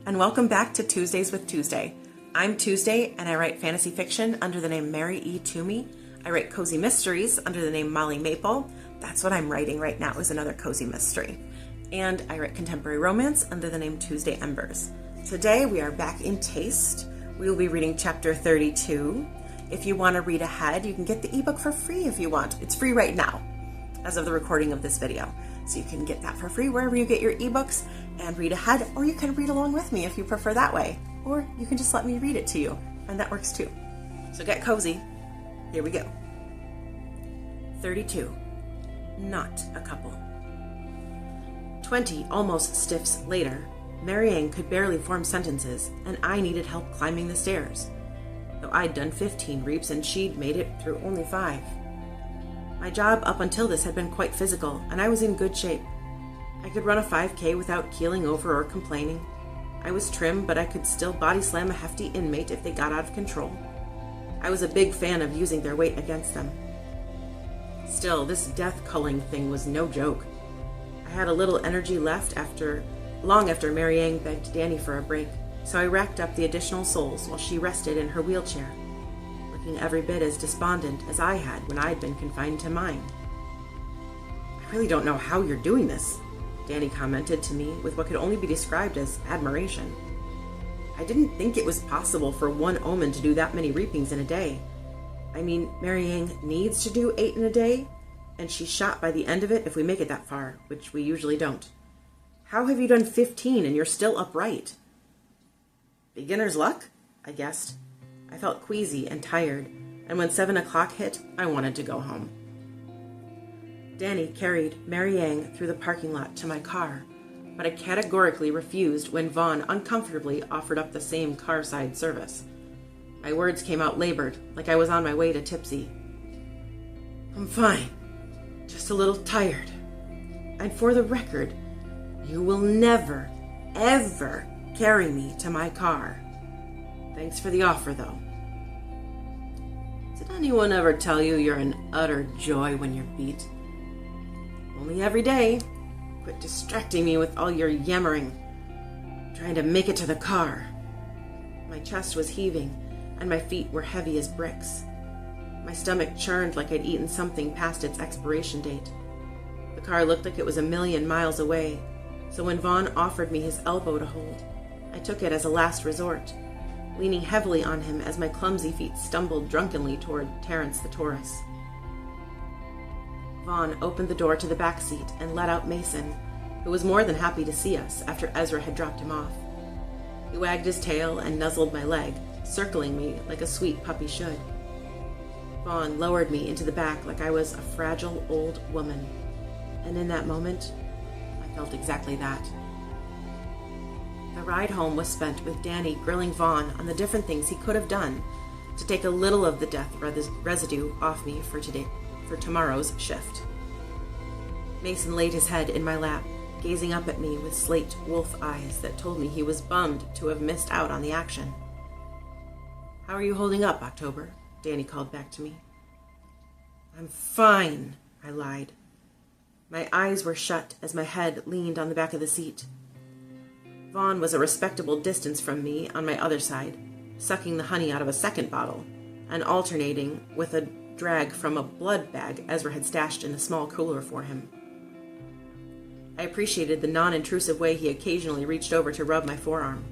and welcome back to Tuesdays with Tuesday. I'm Tuesday, and I write fantasy fiction under the name Mary E. Twomey. I write cozy mysteries under the name Molly Maple. That's what I'm writing right now, is another cozy mystery. And I write contemporary romance under the name Tuesday Embers. Today we are back in Taste. We will be reading chapter 32. If you want to read ahead, you can get the ebook for free if you want. It's free right now, as of the recording of this video. So you can get that for free wherever you get your ebooks and read ahead, or you can read along with me if you prefer that way. Or you can just let me read it to you, and that works too. So get cozy. Here we go. 32. Not a couple. 20 almost stiffs later, Marianne could barely form sentences, and I needed help climbing the stairs. Though I'd done 15 reaps and she'd made it through only 5. My job up until this had been quite physical, and I was in good shape. I could run a 5K without keeling over or complaining. I was trim, but I could still body slam a hefty inmate if they got out of control. I was a big fan of using their weight against them. Still, this death-culling thing was no joke. I had a little energy left long after Marianne begged Danny for a break, so I racked up the additional souls while she rested in her wheelchair, looking every bit as despondent as I had when I'd been confined to mine. "I really don't know how you're doing this," Danny commented to me with what could only be described as admiration. I didn't think it was possible for one omen to do that many reapings in a day. I mean, Marianne needs to do 8 in a day, and she's shot by the end of it if we make it that far, which we usually don't. How have you done 15 and you're still upright? Beginner's luck, I guessed. I felt queasy and tired, and when 7 o'clock hit, I wanted to go home. Danny carried Marianne through the parking lot to my car, but I categorically refused when Vaughn uncomfortably offered up the same car-side service. My words came out labored, like I was on my way to Tipsy. "I'm fine, just a little tired. And for the record, you will never, ever carry me to my car. Thanks for the offer, though." Did anyone ever tell you you're an utter joy when you're beat? Only every day. Quit distracting me with all your yammering. Trying to make it to the car. My chest was heaving, and my feet were heavy as bricks. My stomach churned like I'd eaten something past its expiration date. The car looked like it was a million miles away, so when Vaughn offered me his elbow to hold, I took it as a last resort, leaning heavily on him as my clumsy feet stumbled drunkenly toward Terrence the Taurus. Vaughn opened the door to the back seat and let out Mason, who was more than happy to see us after Ezra had dropped him off. He wagged his tail and nuzzled my leg, circling me like a sweet puppy should. Vaughn lowered me into the back like I was a fragile old woman, and in that moment, I felt exactly that. The ride home was spent with Danny grilling Vaughn on the different things he could have done to take a little of the death residue off me for tomorrow's shift. Mason laid his head in my lap, gazing up at me with slate wolf eyes that told me he was bummed to have missed out on the action. "How are you holding up, October?" Danny called back to me. "I'm fine," I lied. My eyes were shut as my head leaned on the back of the seat. Vaughn was a respectable distance from me on my other side, sucking the honey out of a second bottle, and alternating with a drag from a blood bag Ezra had stashed in a small cooler for him. I appreciated the non-intrusive way he occasionally reached over to rub my forearm.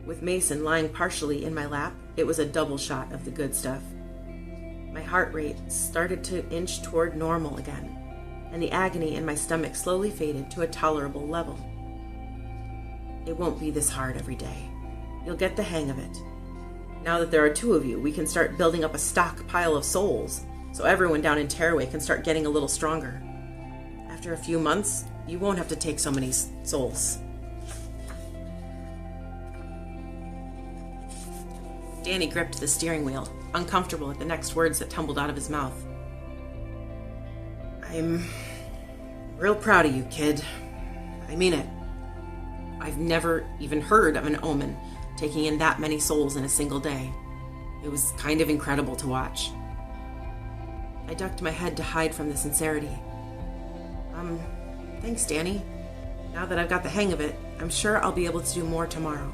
With Mason lying partially in my lap, it was a double shot of the good stuff. My heart rate started to inch toward normal again, and the agony in my stomach slowly faded to a tolerable level. "It won't be this hard every day. You'll get the hang of it. Now that there are 2 of you, we can start building up a stockpile of souls, so everyone down in Tearaway can start getting a little stronger. After a few months, you won't have to take so many souls." Danny gripped the steering wheel, uncomfortable at the next words that tumbled out of his mouth. "I'm real proud of you, kid. I mean it. I've never even heard of an omen taking in that many souls in a single day. It was kind of incredible to watch." I ducked my head to hide from the sincerity. Thanks, Danny. Now that I've got the hang of it, I'm sure I'll be able to do more tomorrow.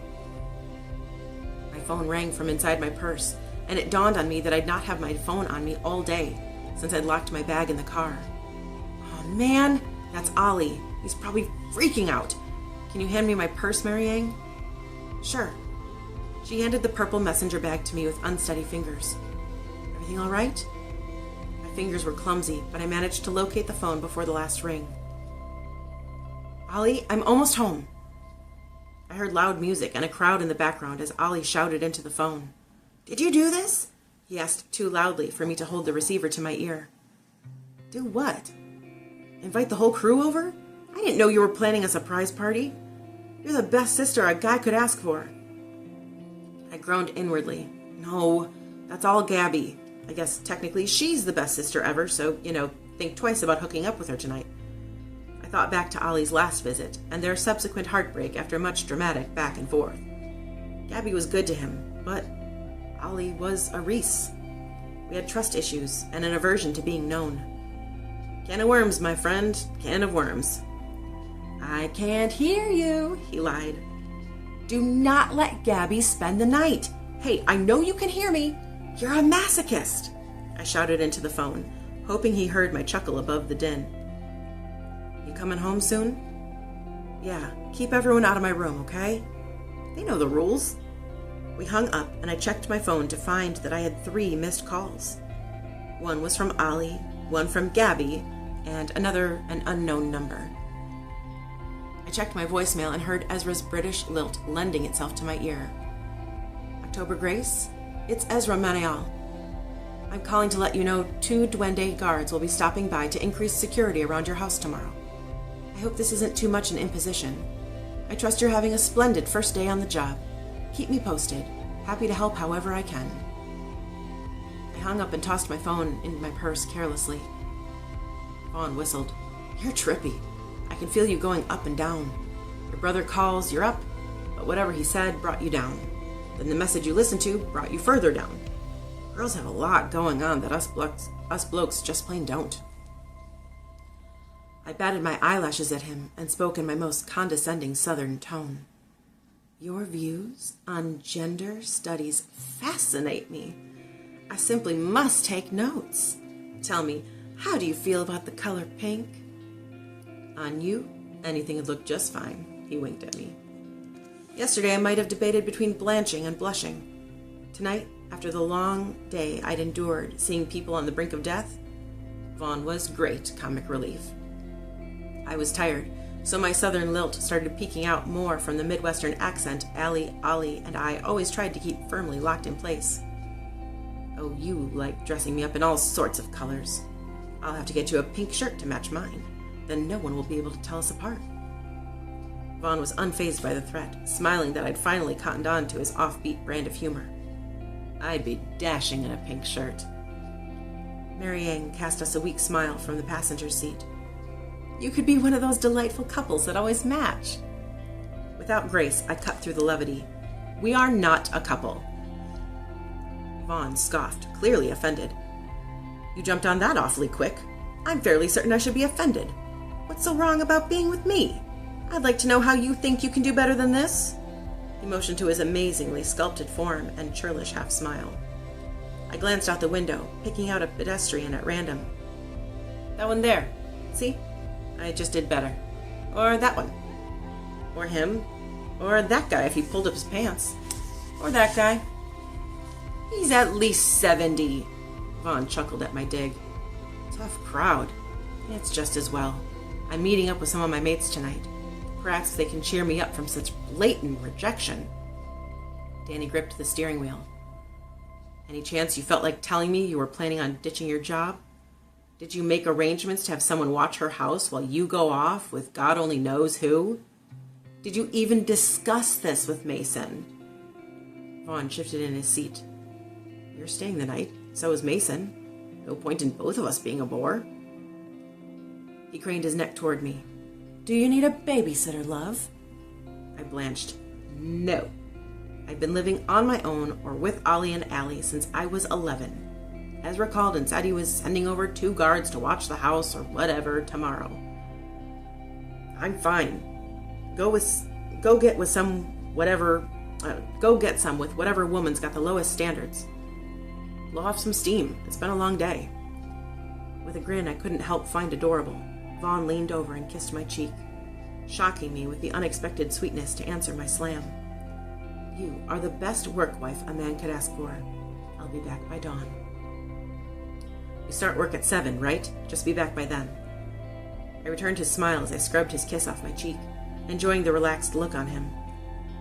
My phone rang from inside my purse, and it dawned on me that I'd not have my phone on me all day since I'd locked my bag in the car. Oh man, that's Ollie. He's probably freaking out. Can you hand me my purse, Marianne? Sure. She handed the purple messenger bag to me with unsteady fingers. Everything all right? My fingers were clumsy, but I managed to locate the phone before the last ring. Ollie, I'm almost home. I heard loud music and a crowd in the background as Ollie shouted into the phone. Did you do this? He asked too loudly for me to hold the receiver to my ear. Do what? Invite the whole crew over? I didn't know you were planning a surprise party. You're the best sister a guy could ask for. I groaned inwardly. No, that's all Gabby. I guess technically she's the best sister ever, so, think twice about hooking up with her tonight. I thought back to Ollie's last visit and their subsequent heartbreak after much dramatic back and forth. Gabby was good to him, but Ollie was a Reese. We had trust issues and an aversion to being known. Can of worms, my friend, can of worms. I can't hear you, he lied. Do not let Gabby spend the night. Hey, I know you can hear me. You're a masochist, I shouted into the phone, hoping he heard my chuckle above the din. You coming home soon? Yeah, keep everyone out of my room, okay? They know the rules. We hung up and I checked my phone to find that I had 3 missed calls. One was from Ollie, one from Gabby, and another an unknown number. I checked my voicemail and heard Ezra's British lilt lending itself to my ear. October Grace, it's Ezra Manial. I'm calling to let you know 2 Duende guards will be stopping by to increase security around your house tomorrow. I hope this isn't too much an imposition. I trust you're having a splendid first day on the job. Keep me posted. Happy to help however I can. I hung up and tossed my phone in my purse carelessly. Vaughn whistled. You're trippy. I can feel you going up and down. Your brother calls, you're up, but whatever he said brought you down. Then the message you listened to brought you further down. Girls have a lot going on that us blokes just plain don't. I batted my eyelashes at him and spoke in my most condescending southern tone. Your views on gender studies fascinate me. I simply must take notes. Tell me, how do you feel about the color pink? On you, anything would look just fine, he winked at me. Yesterday I might have debated between blanching and blushing. Tonight, after the long day I'd endured seeing people on the brink of death, Vaughn was great comic relief. I was tired, so my southern lilt started peeking out more from the Midwestern accent Allie, Ollie, and I always tried to keep firmly locked in place. Oh, you like dressing me up in all sorts of colors. I'll have to get you a pink shirt to match mine. Then no one will be able to tell us apart. Vaughn was unfazed by the threat, smiling that I'd finally cottoned on to his offbeat brand of humor. I'd be dashing in a pink shirt. Marianne cast us a weak smile from the passenger seat. You could be one of those delightful couples that always match. Without grace, I cut through the levity. We are not a couple. Vaughn scoffed, clearly offended. You jumped on that awfully quick. I'm fairly certain I should be offended. What's so wrong about being with me? I'd like to know how you think you can do better than this. He motioned to his amazingly sculpted form and churlish half-smile. I glanced out the window, picking out a pedestrian at random. That one there. See? I just did better. Or that one. Or him. Or that guy if he pulled up his pants. Or that guy. He's at least 70. Vaughn chuckled at my dig. Tough crowd. It's just as well. I'm meeting up with some of my mates tonight. Perhaps they can cheer me up from such blatant rejection. Danny gripped the steering wheel. Any chance you felt like telling me you were planning on ditching your job? Did you make arrangements to have someone watch her house while you go off with God only knows who? Did you even discuss this with Mason? Vaughn shifted in his seat. You're staying the night. So is Mason. No point in both of us being a bore. He craned his neck toward me. Do you need a babysitter, love? I blanched. No. I've been living on my own or with Ollie and Allie since I was 11. Ezra called and said he was sending over 2 guards to watch the house or whatever tomorrow. I'm fine. Go go get some with whatever woman's got the lowest standards. Blow off some steam. It's been a long day. With a grin I couldn't help find adorable, Vaughn leaned over and kissed my cheek, shocking me with the unexpected sweetness to answer my slam. You are the best work wife a man could ask for. I'll be back by dawn. You start work at 7, right? Just be back by then. I returned his smile as I scrubbed his kiss off my cheek, enjoying the relaxed look on him.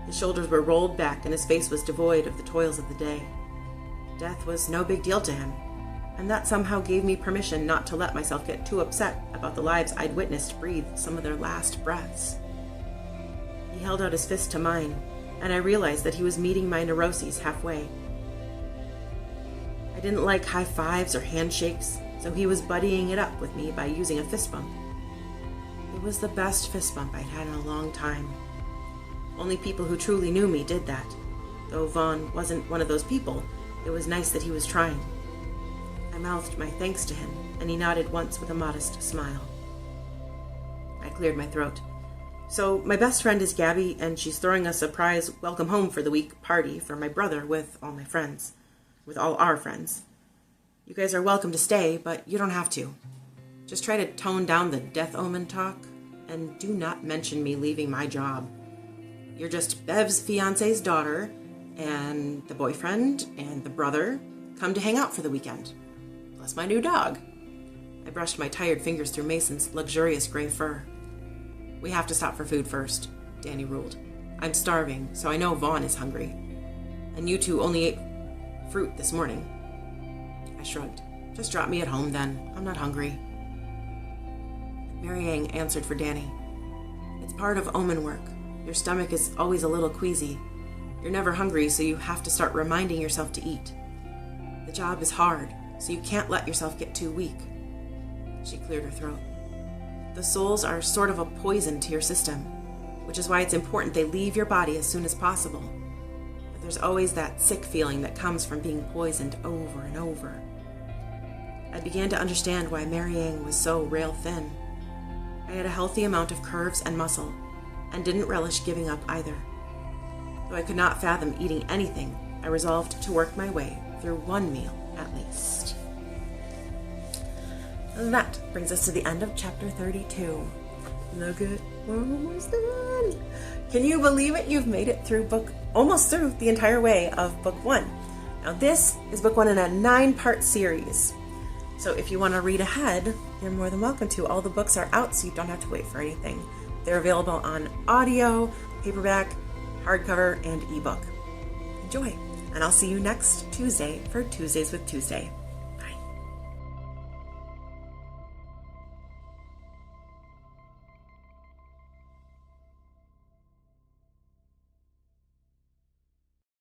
His shoulders were rolled back and his face was devoid of the toils of the day. Death was no big deal to him, and that somehow gave me permission not to let myself get too upset about the lives I'd witnessed breathe some of their last breaths. He held out his fist to mine, and I realized that he was meeting my neuroses halfway. I didn't like high fives or handshakes, so he was buddying it up with me by using a fist bump. It was the best fist bump I'd had in a long time. Only people who truly knew me did that. Though Vaughn wasn't one of those people, it was nice that he was trying. I mouthed my thanks to him, and he nodded once with a modest smile. I cleared my throat. So my best friend is Gabby, and she's throwing a surprise welcome home for the week party for my brother with all my friends. With all our friends. You guys are welcome to stay, but you don't have to. Just try to tone down the death omen talk, and do not mention me leaving my job. You're just Bev's fiance's daughter, and the boyfriend, and the brother come to hang out for the weekend. Plus my new dog. I brushed my tired fingers through Mason's luxurious gray fur. We have to stop for food first, Danny ruled. I'm starving, so I know Vaughn is hungry. And you two only ate fruit this morning. I shrugged. Just drop me at home then. I'm not hungry. Mary Ann answered for Danny. It's part of omen work. Your stomach is always a little queasy. You're never hungry, so you have to start reminding yourself to eat. The job is hard, so you can't let yourself get too weak. She cleared her throat. The souls are sort of a poison to your system, which is why it's important they leave your body as soon as possible. But there's always that sick feeling that comes from being poisoned over and over. I began to understand why Mary Ann was so rail thin. I had a healthy amount of curves and muscle, and didn't relish giving up either. Though I could not fathom eating anything, I resolved to work my way through one meal at least. And that brings us to the end of chapter 32. Look at, we're almost done. Can you believe it? You've made it through almost through the entire way of book 1. Now this is book 1 in a 9-part series. So if you want to read ahead, you're more than welcome to. All the books are out, so you don't have to wait for anything. They're available on audio, paperback, hardcover, and ebook. Enjoy, and I'll see you next Tuesday for Tuesdays with Tuesday.